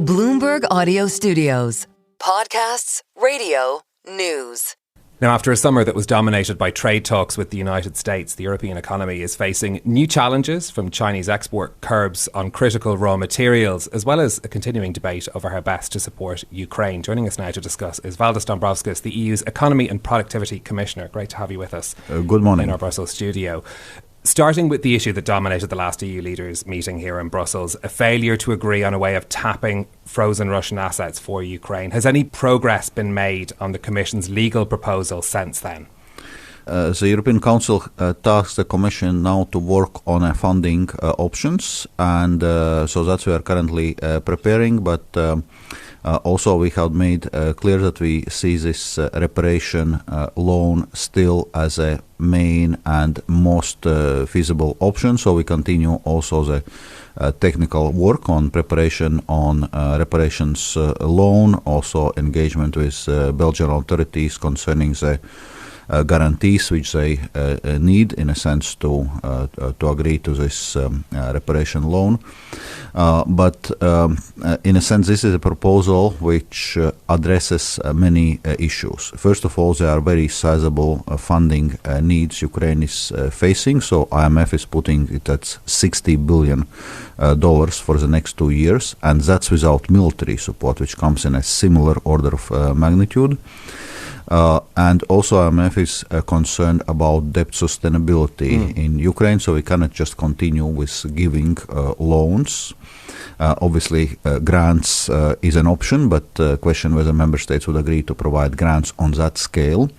Bloomberg Audio Studios. Podcasts, radio, news. Now, after a summer that was dominated by trade talks with the United States, the European economy is facing new challenges from Chinese export curbs on critical raw materials, as well as a continuing debate over how best to support Ukraine. Joining us now to discuss is Dombrovskis, the EU's Economy and Productivity Commissioner. Great to have you with us. Good morning. In our Brussels studio. Starting with the issue that dominated the last EU leaders meeting here in Brussels, a failure to agree on a way of tapping frozen Russian assets for Ukraine. Has any progress been made on the Commission's legal proposal since then? The European Council tasked the Commission now to work on funding options, and so that's what we are currently preparing, but also we have made clear that we see this reparation loan still as a main and most feasible option, so we continue also the technical work on preparation on reparations loan, also engagement with Belgian authorities concerning the guarantees which they need in a sense to agree to this reparation loan. But in a sense this is a proposal which addresses many issues. First of all, there are very sizable funding needs Ukraine is facing, so IMF is putting it at $60 billion for the next 2 years, and that's without military support, which comes in a similar order of magnitude. And also IMF is concerned about debt sustainability in Ukraine, so we cannot just continue with giving loans. Obviously, grants is an option, but question whether member states would agree to provide grants on that scale.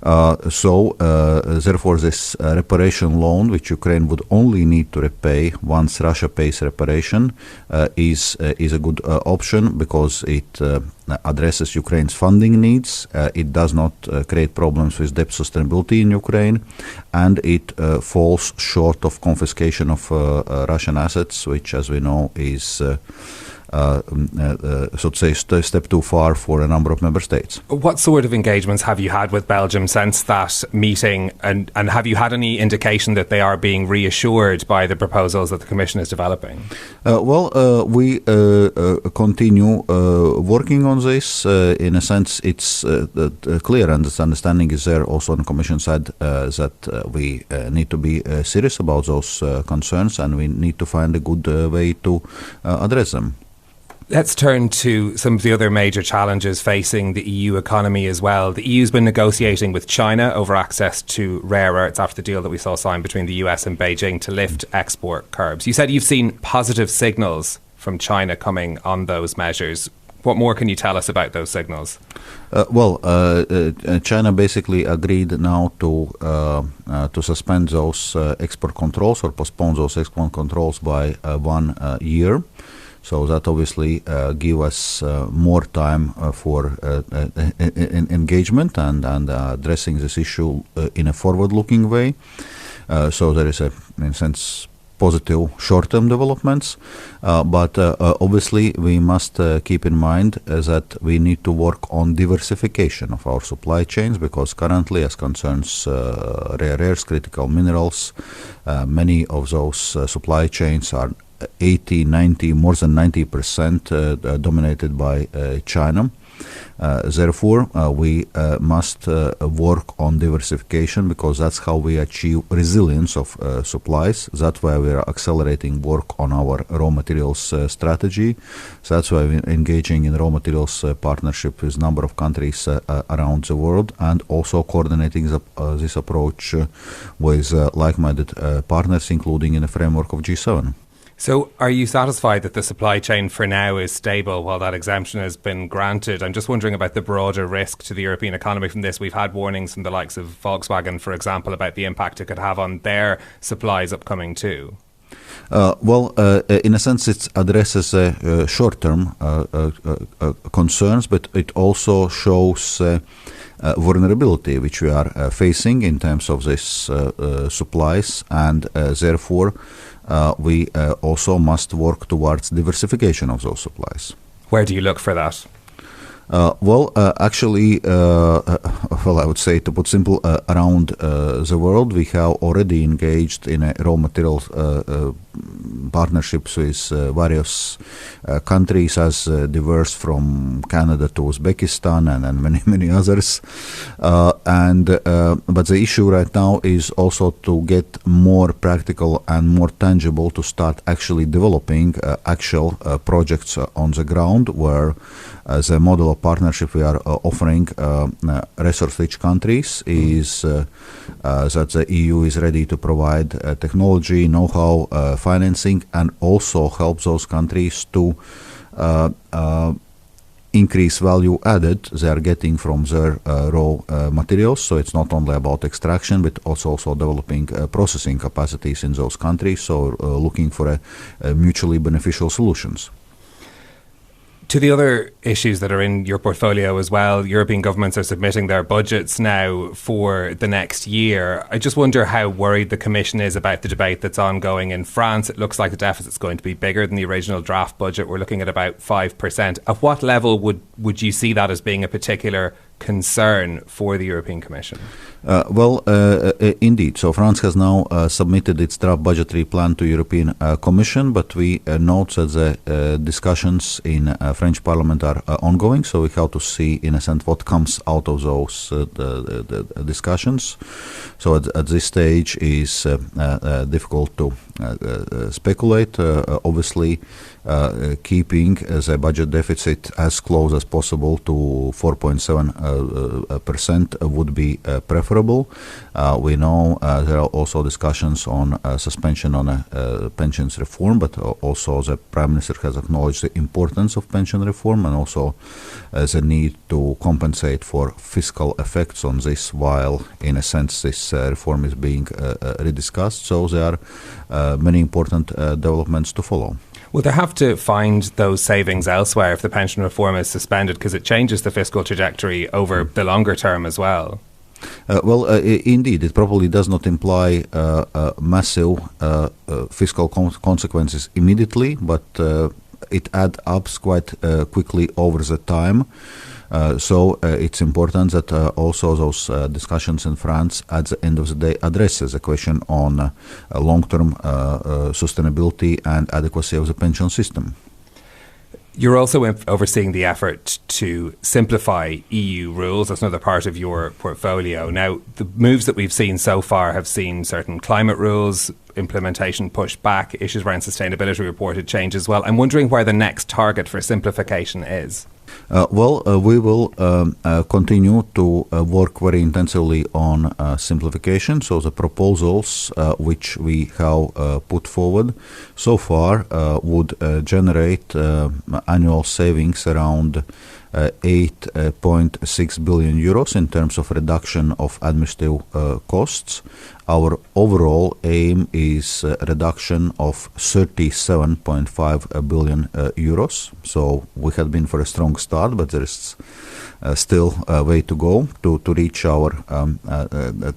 Therefore, this reparation loan, which Ukraine would only need to repay once Russia pays reparation, is a good option because it addresses Ukraine's funding needs. It does not create problems with debt sustainability in Ukraine, and it falls short of confiscation of Russian assets, which, as we know, is so to say, a step too far for a number of member states. What sort of engagements have you had with Belgium since that meeting, and have you had any indication that they are being reassured by the proposals that the Commission is developing? We continue working on this. In a sense, it's clear, and this understanding is there also on the Commission side that we need to be serious about those concerns, and we need to find a good way to address them. Let's turn to some of the other major challenges facing the EU economy as well. The EU's been negotiating with China over access to rare earths after the deal that we saw signed between the US and Beijing to lift export curbs. You said you've seen positive signals from China coming on those measures. What more can you tell us about those signals? China basically agreed now to suspend those export controls or postpone those export controls by 1 year. So that obviously give us more time for engagement and addressing this issue in a forward-looking way. So there is in a sense, positive short-term developments. But obviously we must keep in mind that we need to work on diversification of our supply chains, because currently, as concerns rare earths, critical minerals, many of those supply chains are 80, 90, more than 90% dominated by China. Therefore, we must work on diversification, because that's how we achieve resilience of supplies. That's why we are accelerating work on our raw materials strategy. So that's why we're engaging in raw materials partnership with a number of countries around the world, and also coordinating this approach with like-minded partners, including in the framework of G7. So are you satisfied that the supply chain for now is stable while that exemption has been granted? I'm just wondering about the broader risk to the European economy from this. We've had warnings from the likes of Volkswagen, for example, about the impact it could have on their supplies upcoming too. In a sense, it addresses short-term concerns, but it also shows vulnerability which we are facing in terms of this supplies, and therefore we also must work towards diversification of those supplies. Where do you look for that? Actually, I would say, to put simple, around the world, we have already engaged in a raw material partnerships with various countries as diverse from Canada to Uzbekistan and many others. But the issue right now is also to get more practical and more tangible, to start actually developing actual projects on the ground, where the model of partnership we are offering resource-rich countries is that the EU is ready to provide technology, know-how, financing, and also help those countries to increase value added they are getting from their raw materials. So it's not only about extraction, but also developing processing capacities in those countries. So looking for mutually beneficial solutions. To the other issues that are in your portfolio as well, European governments are submitting their budgets now for the next year. I just wonder how worried the Commission is about the debate that's ongoing in France. It looks like the deficit's going to be bigger than the original draft budget. We're looking at about 5%. At what level would you see that as being a particular concern for the European Commission? Indeed. So France has now submitted its draft budgetary plan to European Commission, but we note that the discussions in French Parliament are ongoing. So we have to see, in a sense, what comes out of those the discussions. So at this stage is difficult to speculate. Obviously, keeping the budget deficit as close as possible to 4.7% would be preferable. We know there are also discussions on suspension on pensions reform, but also the Prime Minister has acknowledged the importance of pension reform and also the need to compensate for fiscal effects on this, while in a sense this reform is being rediscussed. So there are many important developments to follow. Will they have to find those savings elsewhere if the pension reform is suspended, because it changes the fiscal trajectory over the longer term as well? Indeed, it probably does not imply massive fiscal consequences immediately, but it adds up quite quickly over the time. So it's important that also those discussions in France at the end of the day addresses the question on long-term sustainability and adequacy of the pension system. You're also overseeing the effort to simplify EU rules. That's another part of your portfolio. Now, the moves that we've seen so far have seen certain climate rules implementation pushed back, issues around sustainability reported change as well. I'm wondering where the next target for simplification is. We will continue to work very intensively on simplification. So the proposals which we have put forward so far would generate annual savings around 8.6 billion euros in terms of reduction of administrative costs. Our overall aim is a reduction of 37.5 billion euros. So we have been for a strong start, but there is still a way to go to reach our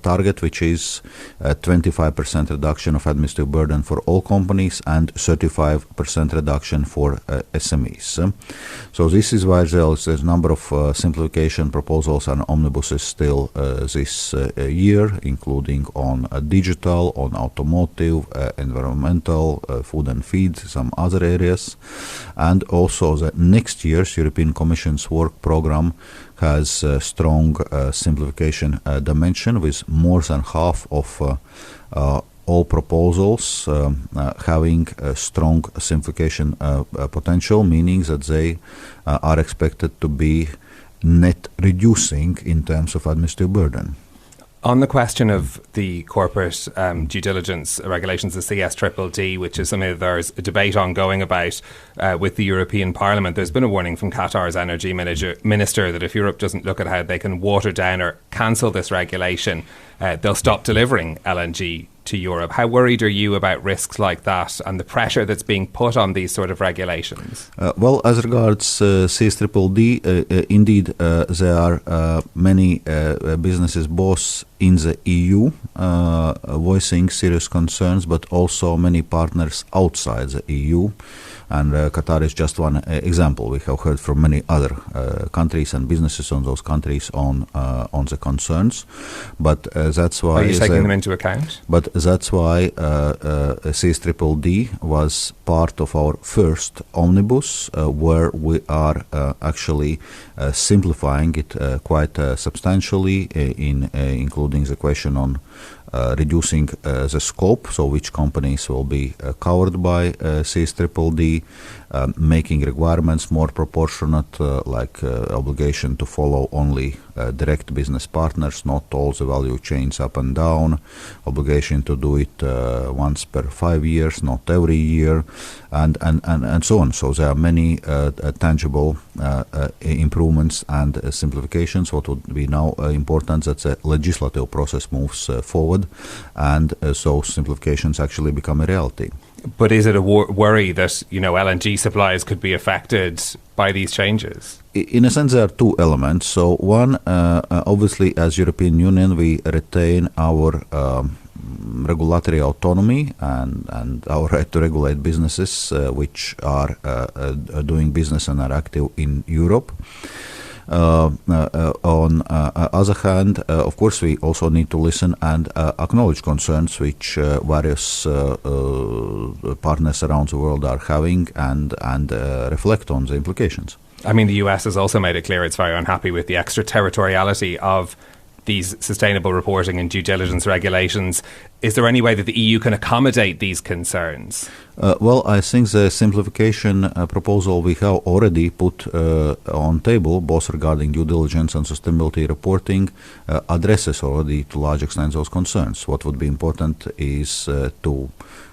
target, which is 25% reduction of administrative burden for all companies and 35% reduction for SMEs. So this is why there's a number of simplification proposals and omnibuses still this year, including on digital, on automotive, environmental, food and feed, some other areas. And also the next year's European Commission's work program has a strong simplification dimension, with more than half of all proposals having a strong simplification potential, meaning that they are expected to be net reducing in terms of administrative burden. On the question of the corporate due diligence regulations, the CSDDD, which is something that there's a debate ongoing about with the European Parliament, there's been a warning from Qatar's energy minister that if Europe doesn't look at how they can water down or cancel this regulation, they'll stop delivering LNG to Europe. How worried are you about risks like that and the pressure that's being put on these sort of regulations? Well, as regards CSDDD, indeed, there are many businesses both in the EU voicing serious concerns, but also many partners outside the EU. And Qatar is just one example. We have heard from many other countries and businesses on those countries on the concerns. But that's why... Are you taking them into account? But that's why CSDDD was part of our first omnibus, where we are actually simplifying it quite substantially, including the question on reducing the scope, so which companies will be covered by CSDDD, making requirements more proportionate, like obligation to follow only direct business partners, not all the value chains up and down, obligation to do it once per 5 years, not every year, and so on. So there are many tangible improvements and simplifications. What would be now important that the legislative process moves forward, and so simplifications actually become a reality. But is it a worry that, LNG supplies could be affected by these changes? In a sense, there are two elements. So one, obviously, as European Union, we retain our regulatory autonomy and our right to regulate businesses which are doing business and are active in Europe. On other hand, of course, we also need to listen and acknowledge concerns which various partners around the world are having and reflect on the implications. I mean, the US has also made it clear it's very unhappy with the extraterritoriality of these sustainable reporting and due diligence regulations. Is there any way that the EU can accommodate these concerns? Well, I think the simplification proposal we have already put on table, both regarding due diligence and sustainability reporting, addresses already to large extent those concerns. What would be important is to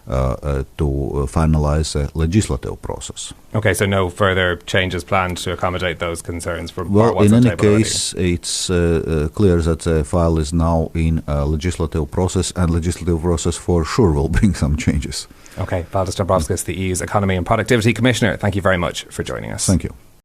finalize the legislative process. Okay, so no further changes planned to accommodate those concerns? Well, in any case, it's clear that the file is now in a legislative process, and legislative process for sure will bring some changes. Okay, Valdis Dombrovskis, the EU's Economy and Productivity Commissioner, thank you very much for joining us. Thank you.